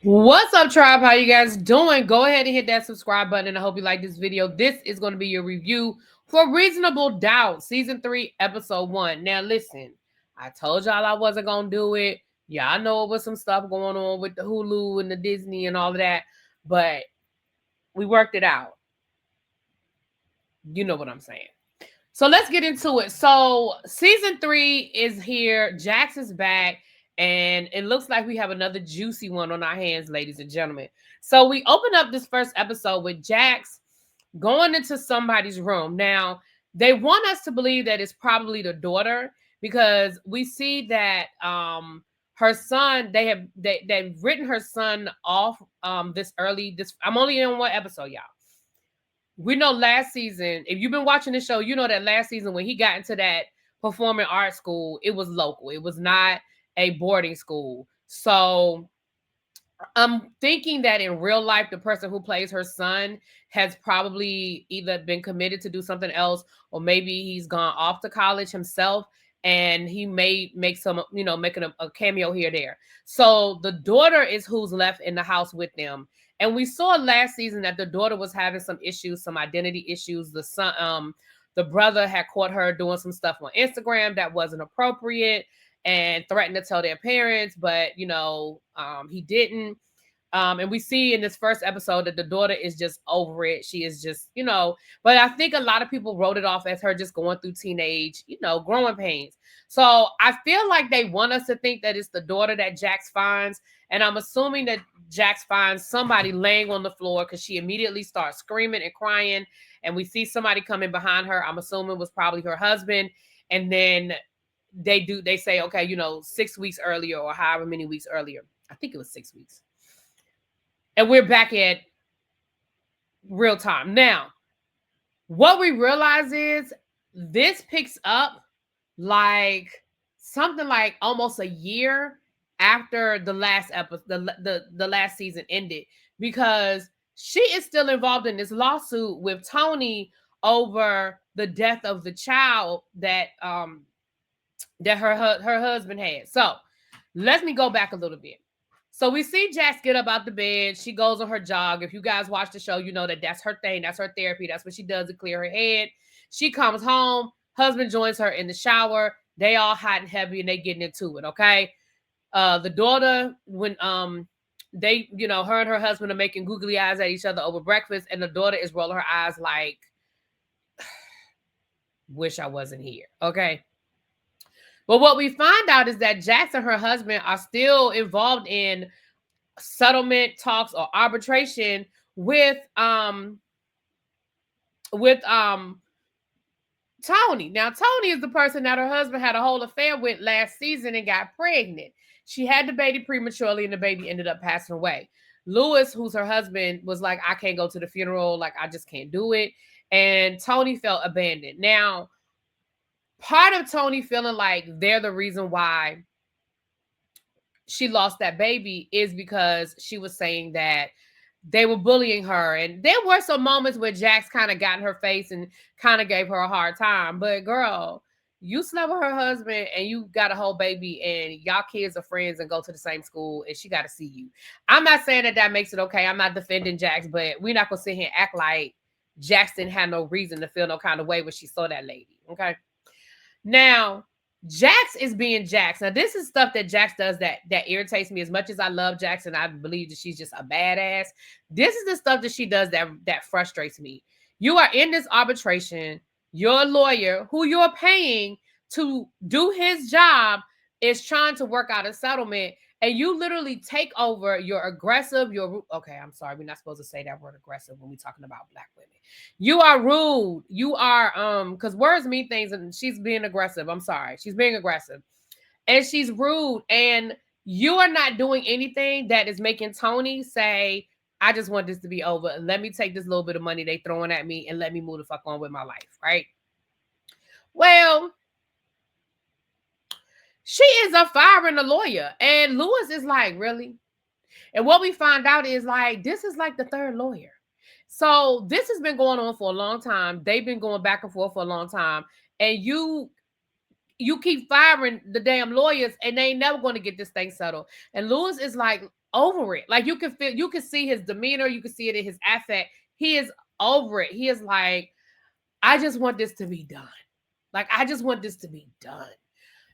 What's up, tribe? How you guys doing? Go ahead and hit that subscribe button, and I hope you like this video. This is going to be your review for Reasonable Doubt, Season 3, Episode 1. Now, listen, I told y'all I wasn't going to do it. Y'all know it was some stuff going on with the Hulu and the Disney and all of that, but we worked it out. You know what I'm saying. So let's get into it. So Season 3 is here. Jax is back. And it looks like we have another juicy one on our hands, ladies and gentlemen. So we open up this first episode with Jax going into somebody's room. Now, they want us to believe that it's probably the daughter because we see that her son, they've written her son off this early. This I'm only in one episode, y'all. We know last season, if you've been watching the show, you know that last season when he got into that performing arts school, it was local. It was not a boarding school. So I'm thinking that in real life, the person who plays her son has probably either been committed to do something else, or maybe he's gone off to college himself and he may make some, making a cameo here or there. So the daughter is who's left in the house with them. And we saw last season that the daughter was having some issues, some identity issues. The brother had caught her doing some stuff on Instagram that wasn't appropriate and threatened to tell their parents, but he didn't. And we see in this first episode that the daughter is just over it. She is just, but I think a lot of people wrote it off as her just going through teenage, growing pains. So I feel like they want us to think that it's the daughter that Jax finds. And I'm assuming that Jax finds somebody laying on the floor because she immediately starts screaming and crying. And we see somebody coming behind her. I'm assuming it was probably her husband. And then they say, okay, 6 weeks earlier or however many weeks earlier. I think it was 6 weeks. And we're back at real time. Now, what we realize is this picks up like something like almost a year after the last episode, the last season ended, because she is still involved in this lawsuit with Tony over the death of the child that her husband had. So let me go back a little bit. So we see Jax get up out the bed. She goes on her jog. If you guys watch the show, you know that that's her thing. That's her therapy. That's what she does to clear her head. She comes home. Husband joins her in the shower. They all hot and heavy and they getting into it, okay? The daughter, when they, her and her husband are making googly eyes at each other over breakfast, and the daughter is rolling her eyes like, wish I wasn't here, okay? But what we find out is that Jax and her husband are still involved in settlement talks or arbitration with Tony. Now, Tony is the person that her husband had a whole affair with last season and got pregnant. She had the baby prematurely and the baby ended up passing away. Lewis, who's her husband, was like, I can't go to the funeral. Like, I just can't do it. And Tony felt abandoned. Now, part of Tony feeling like they're the reason why she lost that baby is because she was saying that they were bullying her. And there were some moments where Jax kind of got in her face and kind of gave her a hard time. But girl, you slept with her husband and you got a whole baby and y'all kids are friends and go to the same school and she got to see you. I'm not saying that makes it okay. I'm not defending Jax, but we're not going to sit here and act like Jax didn't have no reason to feel no kind of way when she saw that lady. Okay. Now, Jax is being Jax. Now, this is stuff that Jax does that irritates me. As much as I love Jax and I believe that she's just a badass, this is the stuff that she does that frustrates me. You are in this arbitration. Your lawyer, who you're paying to do his job, is trying to work out a settlement, and you literally take over. You're aggressive. Okay, I'm sorry. We're not supposed to say that word aggressive when we're talking about Black women. You are rude. You are because words mean things, and she's being aggressive. I'm sorry. She's being aggressive. And she's rude. And you are not doing anything that is making Tony say, I just want this to be over. Let me take this little bit of money they throwing at me and let me move the fuck on with my life, right? Well, she is a firing a lawyer. And Lewis is like, really? And what we find out is like, this is like the third lawyer. So this has been going on for a long time. They've been going back and forth for a long time. And you you keep firing the damn lawyers and they ain't never going to get this thing settled. And Lewis is like over it. Like you can feel, you can see his demeanor, you can see it in his affect. He is over it. He is like, I just want this to be done. Like, I just want this to be done.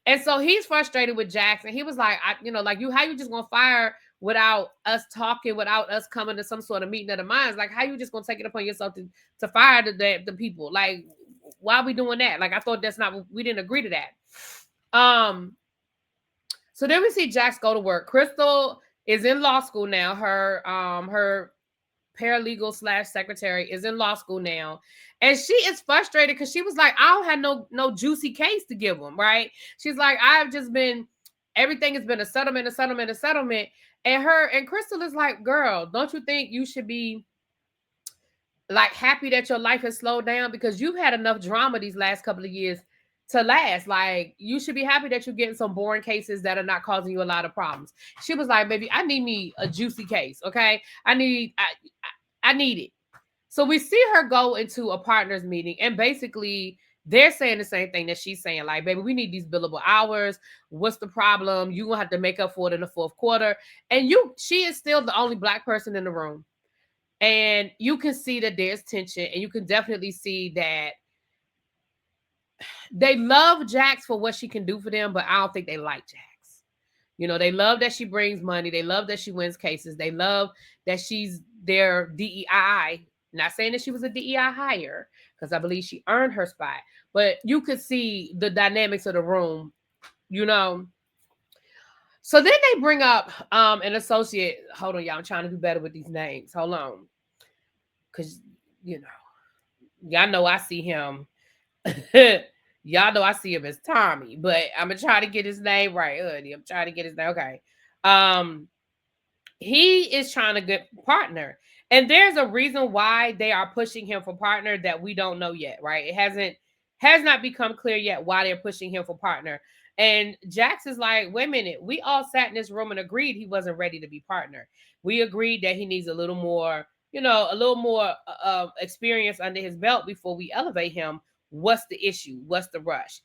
And so he's frustrated with Jackson. He was like, like how you just gonna fire without us talking, without us coming to some sort of meeting of the minds? Like, how you just gonna take it upon yourself to fire the people? Like, why are we doing that? Like, I thought that's not, we didn't agree to that. So then we see Jax go to work. Crystal is in law school now. Her paralegal / secretary is in law school now, and she is frustrated because she was like, I don't have no juicy case to give them, right? She's like, I've just been, everything has been a settlement. And Crystal is like, girl, don't you think you should be like happy that your life has slowed down, because you've had enough drama these last couple of years to last? Like, you should be happy that you're getting some boring cases that are not causing you a lot of problems. She was like, baby, I need me a juicy case, okay? I need it. So we see her go into a partners meeting, and basically they're saying the same thing that she's saying. Like, baby, we need these billable hours. What's the problem? You're gonna have to make up for it in the fourth quarter. And she is still the only Black person in the room. And you can see that there's tension, and you can definitely see that they love Jax for what she can do for them, but I don't think they like Jax. They love that she brings money. They love that she wins cases. They love that she's their DEI. Not saying that she was a DEI hire, because I believe she earned her spot. But you could see the dynamics of the room, So then they bring up an associate. Hold on, y'all. I'm trying to do better with these names. Hold on. Because, y'all know I see him. Y'all know I see him as Tommy, but I'm gonna try to get his name right, honey. I'm trying to get his name. Okay. He is trying to get partner, and there's a reason why they are pushing him for partner that we don't know yet, right? It has not become clear yet why they're pushing him for partner. And Jax is like, wait a minute, we all sat in this room and agreed he wasn't ready to be partner. We agreed that he needs a little more, experience under his belt before we elevate him. What's the issue? What's the rush?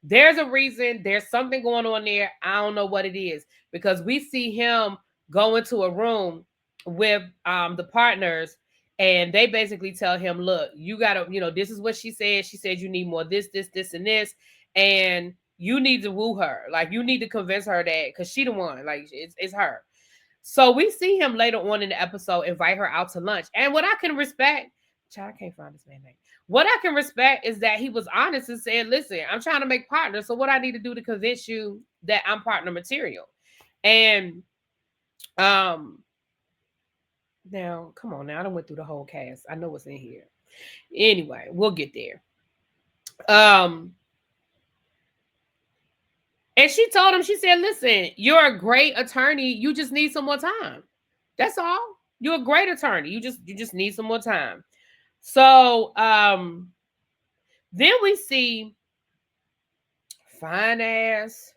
There's a reason. There's something going on there. I don't know what it is, because we see him go into a room with the partners, and they basically tell him, look, you gotta, this is what she said. She said you need more this, and this, and you need to woo her. Like, you need to convince her that, because she the one. Like, it's her. So we see him later on in the episode invite her out to lunch. And what I can respect, child, I can't find this man's name. What I can respect is that he was honest and said, listen, I'm trying to make partners. So what I need to do to convince you that I'm partner material. And now, come on now. I done went through the whole cast. I know what's in here. Anyway, we'll get there. And she told him, she said, listen, you're a great attorney. You just need some more time. That's all. You're a great attorney. You just need some more time. So then we see fine ass,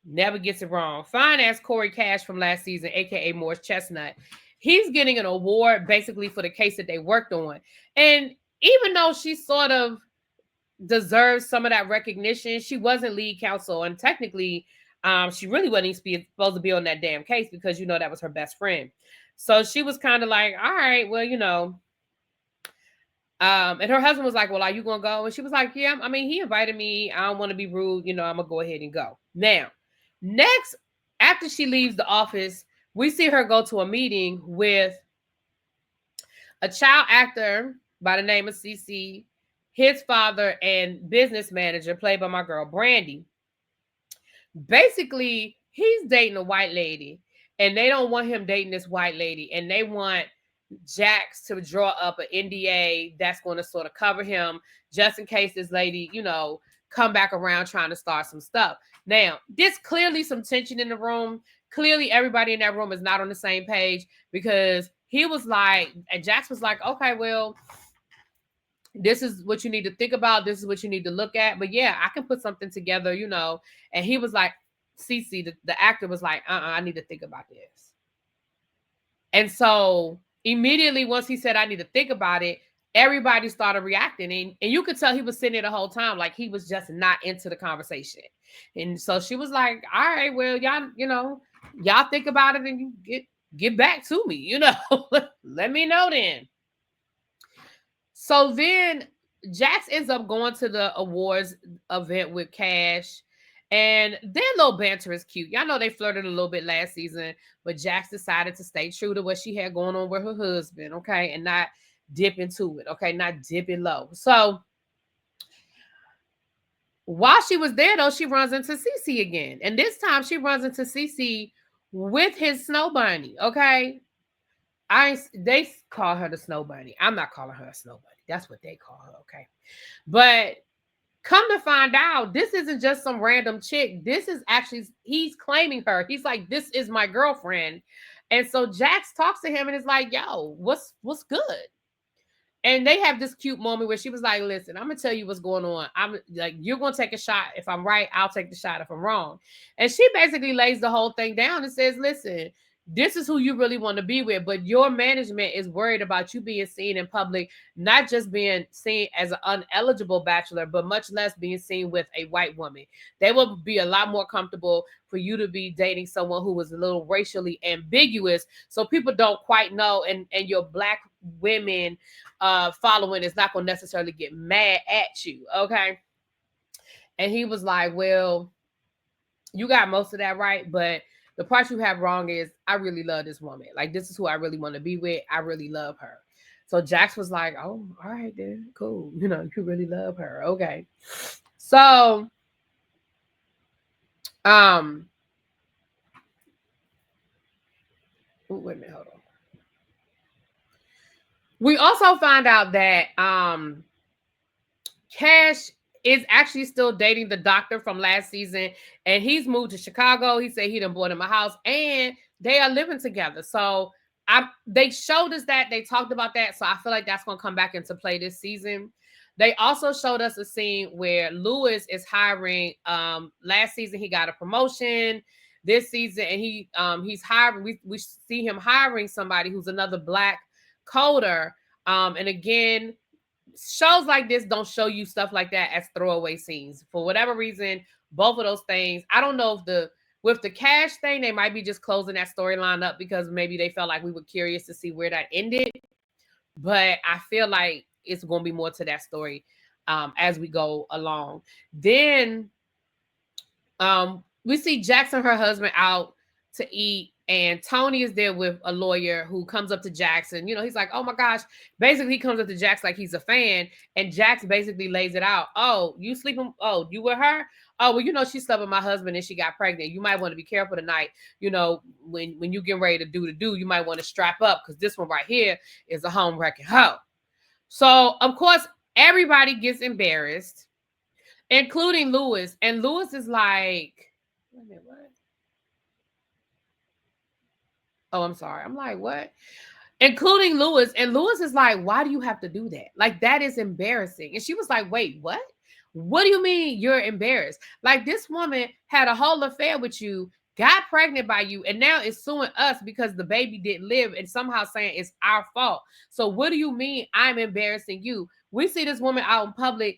never gets it wrong, fine ass Corey Cash from last season, aka Morris Chestnut. He's getting an award basically for the case that they worked on. And even though she sort of deserves some of that recognition, she wasn't lead counsel, and technically she really wasn't supposed to be on that damn case, because that was her best friend. So she was kind of like, all right, well, and her husband was like, well, are you gonna go? And she was like, yeah, I mean, he invited me, I don't want to be rude, I'm gonna go ahead and go. Now, next, after she leaves the office, we see her go to a meeting with a child actor by the name of CC, his father, and business manager, played by my girl Brandy. Basically, he's dating a white lady, and they don't want him dating this white lady, and they want Jax to draw up an NDA that's going to sort of cover him just in case this lady, come back around trying to start some stuff. Now, there's clearly some tension in the room. Clearly, everybody in that room is not on the same page, because he was like, and Jax was like, okay, well, this is what you need to think about. This is what you need to look at. But yeah, I can put something together, And he was like, Cece, the actor was like, I need to think about this. And so immediately once he said, I need to think about it, everybody started reacting, and you could tell he was sitting there the whole time like he was just not into the conversation. And so she was like, all right, well, y'all, y'all think about it and you get back to me, let me know then. So then Jax ends up going to the awards event with Cash, and their little banter is cute. Y'all know they flirted a little bit last season, but Jax decided to stay true to what she had going on with her husband, okay, and not dip into it, okay, not dip it low. So while she was there, though, she runs into Cece again, and this time she runs into Cece with his snow bunny, okay. They call her the snow bunny. I'm not calling her a snow bunny. That's what they call her, okay. But come to find out, this isn't just some random chick. This is actually, he's claiming her. He's like, this is my girlfriend. And so Jax talks to him and is like, yo, what's good? And they have this cute moment where she was like, listen, I'm going to tell you what's going on. I'm like, you're going to take a shot. If I'm right, I'll take the shot if I'm wrong. And she basically lays the whole thing down and says, listen, this is who you really want to be with, but your management is worried about you being seen in public, not just being seen as an uneligible bachelor, but much less being seen with a white woman. They will be a lot more comfortable for you to be dating someone who was a little racially ambiguous, so people don't quite know, and your black women following is not going to necessarily get mad at you, okay? And he was like, well, you got most of that right, but the part you have wrong is I really love this woman. Like, this is who I really want to be with. I really love her. So Jax was like, oh, all right then, cool. You really love her. Okay. So, wait a minute, hold on. We also find out that Cash is actually still dating the doctor from last season, and he's moved to Chicago. He said he done bought him a house, and they are living together. So they showed us that, they talked about that. So I feel like that's going to come back into play this season. They also showed us a scene where Lewis is hiring. Last season he got a promotion. This season, and he's hiring. We see him hiring somebody who's another black coder. And again, shows like this don't show you stuff like that as throwaway scenes. For whatever reason, both of those things, I don't know if with the Cash thing, they might be just closing that storyline up because maybe they felt like we were curious to see where that ended. But I feel like it's going to be more to that story as we go along. Then we see Jackson, her husband, out to eat, and Tony is there with a lawyer who comes up to Jackson. He's like, oh my gosh. Basically, he comes up to Jax like he's a fan, and Jax basically lays it out. Oh, you sleeping? Oh, you with her? Oh, well, she slept with my husband and she got pregnant. You might want to be careful tonight. When you get ready to do, you might want to strap up because this one right here is a home wrecking hoe. So, of course, everybody gets embarrassed, including Lewis. And Lewis is like, wait a minute, what? Oh, I'm sorry. I'm like, what? Including Lewis. And Lewis is like, why do you have to do that? Like, that is embarrassing. And she was like, wait, what? What do you mean you're embarrassed? Like, this woman had a whole affair with you, got pregnant by you, and now is suing us because the baby didn't live and somehow saying it's our fault. So what do you mean I'm embarrassing you? We see this woman out in public.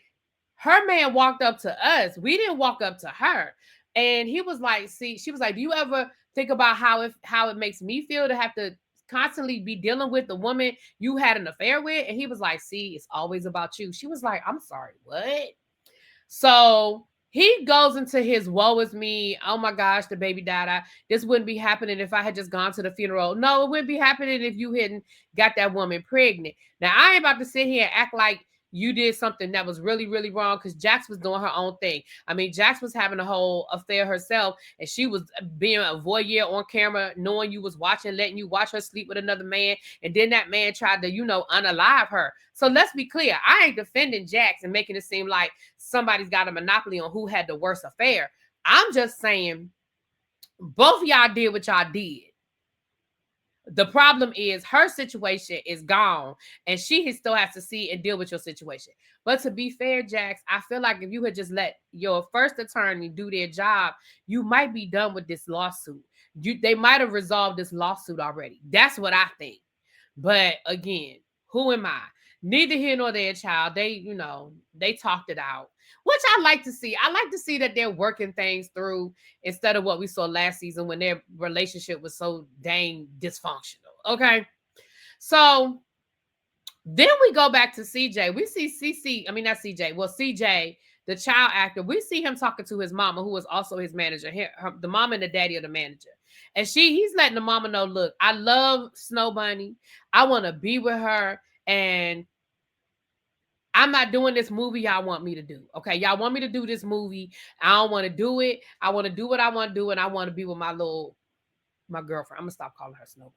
Her man walked up to us. We didn't walk up to her. And he was like, she was like, do you ever think about how it makes me feel to have to constantly be dealing with the woman you had an affair with? And he was like, see, it's always about you. She was like, I'm sorry, what? So he goes into his woe is me. Oh my gosh, the baby died. This wouldn't be happening if I had just gone to the funeral. No, it wouldn't be happening if you hadn't got that woman pregnant. Now, I ain't about to sit here and act like you did something that was really, really wrong, because Jax was doing her own thing. I mean, Jax was having a whole affair herself, and she was being a voyeur on camera, knowing you was watching, letting you watch her sleep with another man, and then that man tried to, unalive her. So let's be clear. I ain't defending Jax and making it seem like somebody's got a monopoly on who had the worst affair. I'm just saying both of y'all did what y'all did. The problem is her situation is gone, and she still has to see and deal with your situation. But to be fair, Jax, I feel like if you had just let your first attorney do their job, you might be done with this lawsuit. They might have resolved this lawsuit already. That's what I think. But again, who am I? Neither here nor there, child. They, they talked it out, which I like to see. I like to see that they're working things through instead of what we saw last season when their relationship was so dang dysfunctional. Okay. So then we go back to CJ. We see I mean, not CJ. Well, CJ, the child actor, we see him talking to his mama, who was also his manager. The mom and the daddy of the manager. And he's letting the mama know, look, I love Snow Bunny. I want to be with her. And I'm not doing this movie y'all want me to do. Okay. Y'all want me to do this movie. I don't want to do it. I want to do what I want to do. And I want to be with my girlfriend. I'm gonna stop calling her Snow Bunny.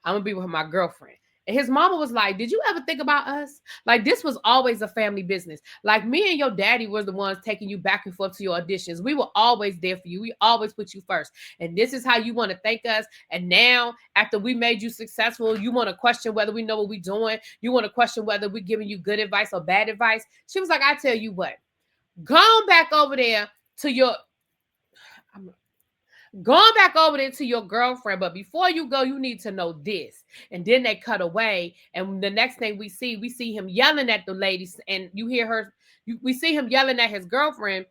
I'm gonna be with my girlfriend. And his mama was like, did you ever think about us? Like, this was always a family business. Like, me and your daddy were the ones taking you back and forth to your auditions. We were always there for you. We always put you first. And this is how you want to thank us. And now, after we made you successful, you want to question whether we know what we're doing. You want to question whether we're giving you good advice or bad advice. She was like, I tell you what, go back over there to your... Going back over there to your girlfriend, but before you go, you need to know this. And then they cut away, and the next thing we see him yelling at the ladies, and you hear her. We see him yelling at his girlfriend,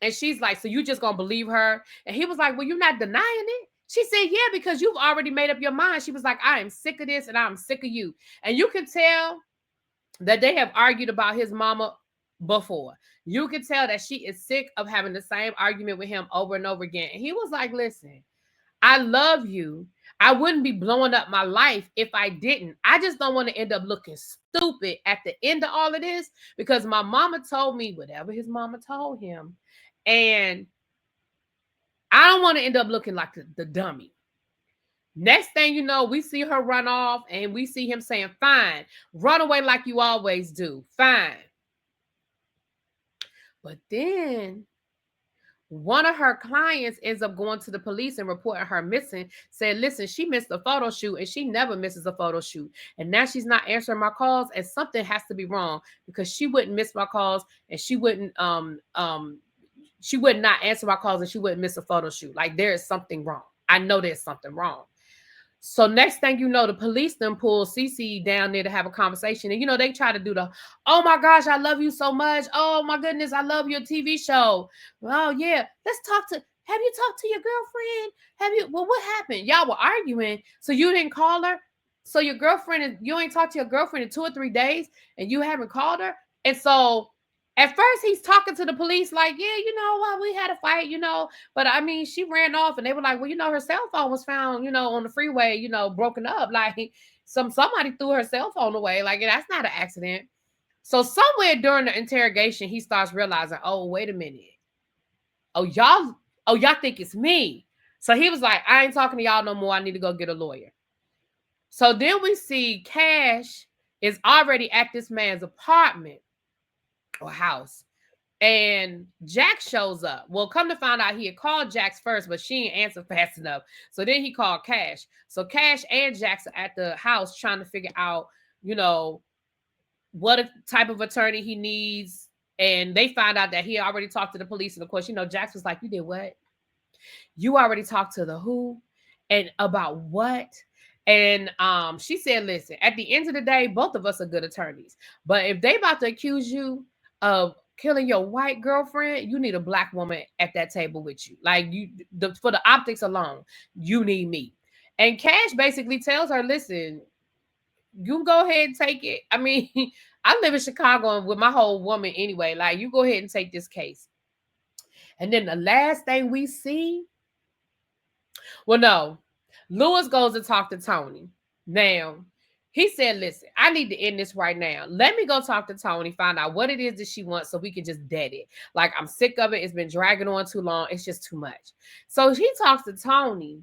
and she's like, "So you just gonna believe her?" And he was like, "Well, you're not denying it." She said, "Yeah, because you've already made up your mind." She was like, "I am sick of this, and I'm sick of you." And you can tell that they have argued about his mama before. You can tell that she is sick of having the same argument with him over and over again. And he was like, listen, I love you. I wouldn't be blowing up my life if I didn't. I just don't want to end up looking stupid at the end of all of this because my mama told me whatever his mama told him. And I don't want to end up looking like the dummy. Next thing you know, we see her run off and we see him saying, fine, run away like you always do. Fine. But then one of her clients ends up going to the police and reporting her missing, said, listen, she missed a photo shoot and she never misses a photo shoot. And now she's not answering my calls and something has to be wrong because she wouldn't miss my calls and she would not answer my calls and she wouldn't miss a photo shoot. Like there is something wrong. I know there's something wrong. So next thing you know, the police then pull Cece down there to have a conversation. And, they try to do the, oh my gosh, I love you so much. Oh my goodness, I love your TV show. Oh yeah, have you talked to your girlfriend? Well, what happened? Y'all were arguing. So you didn't call her? So you ain't talked to your girlfriend in 2 or 3 days and you haven't called her? And so at first, he's talking to the police like, yeah, we had a fight, but I mean, she ran off and they were like, well, her cell phone was found, on the freeway, broken up. Like somebody threw her cell phone away. Like that's not an accident. So somewhere during the interrogation, he starts realizing, oh, wait a minute. Oh, y'all think it's me. So he was like, I ain't talking to y'all no more. I need to go get a lawyer. So then we see Cash is already at this man's apartment or house. And Jack shows up. Well, come to find out he had called Jax first, but she didn't answer fast enough. So then he called Cash. So Cash and Jax are at the house trying to figure out, what type of attorney he needs. And they find out that he already talked to the police. And of course, Jax was like, you did what? You already talked to the who? And about what? And she said, listen, at the end of the day, both of us are good attorneys. But if they about to accuse you of killing your white girlfriend, you need a black woman at that table with you. Like for the optics alone, you need me. And Cash basically tells her, listen, you go ahead and take it. I mean, I live in Chicago with my whole woman anyway. Like, you go ahead and take this case. And then the last thing we see, well, no, Lewis goes to talk to Tony. Now, he said, listen, I need to end this right now. Let me go talk to Tony, find out what it is that she wants so we can just dead it. Like, I'm sick of it. It's been dragging on too long. It's just too much. So he talks to Tony.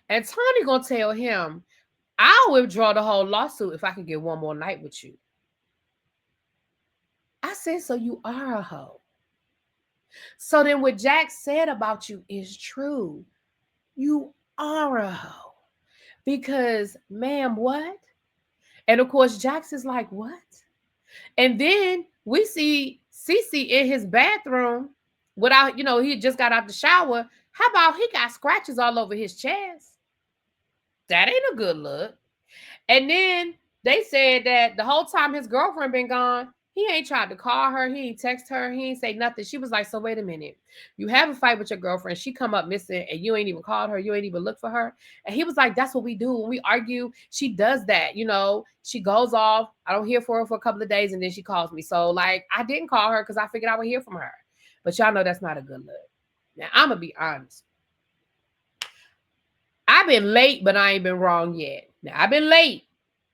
And Tony going to tell him, I'll withdraw the whole lawsuit if I can get one more night with you. I said, so you are a hoe. So then what Jack said about you is true. You are a hoe. Because, ma'am, what? And of course, Jax is like, what? And then we see Cece in his bathroom without, he just got out the shower. How about he got scratches all over his chest? That ain't a good look. And then They said that the whole time his girlfriend been gone, he ain't tried to call her. He ain't text her. He ain't say nothing. She was like, so wait a minute. You have a fight with your girlfriend. She come up missing and you ain't even called her. You ain't even looked for her. And he was like, that's what we do. When we argue, she does that. You know, she goes off. I don't hear from her for a couple of days and then she calls me. So like, I didn't call her because I figured I would hear from her. But y'all know that's not a good look. Now, I'm going to be honest. I've been late, but I ain't been wrong yet. Now, I've been late.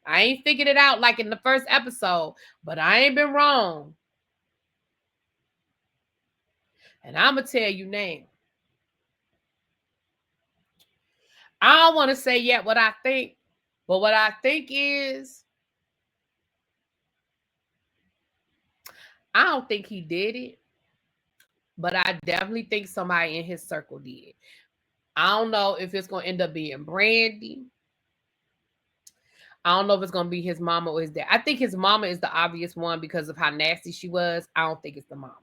I ain't figured it out like in the first episode, but I ain't been wrong. And I'm going to tell you now. I don't want to say yet what I think, but what I think is, I don't think he did it, but I definitely think somebody in his circle did. I don't know if it's going to end up being Brandy. I don't know if it's going to be his mama or his dad. I think his mama is the obvious one because of how nasty she was. I don't think it's the mama.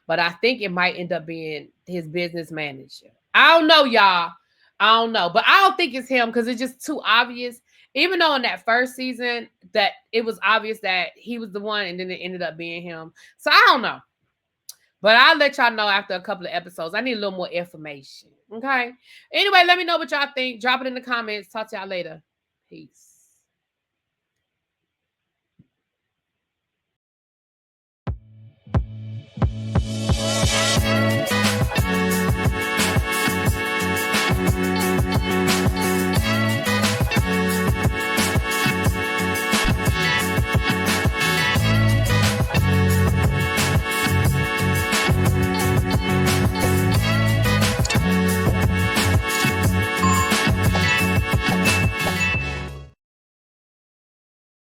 But I think it might end up being his business manager. I don't know, y'all. I don't know. But I don't think it's him because it's just too obvious. Even though in that first season that it was obvious that he was the one and then it ended up being him. So I don't know. But I'll let y'all know after a couple of episodes. I need a little more information. Okay. Anyway, let me know what y'all think. Drop it in the comments. Talk to y'all later. Peace.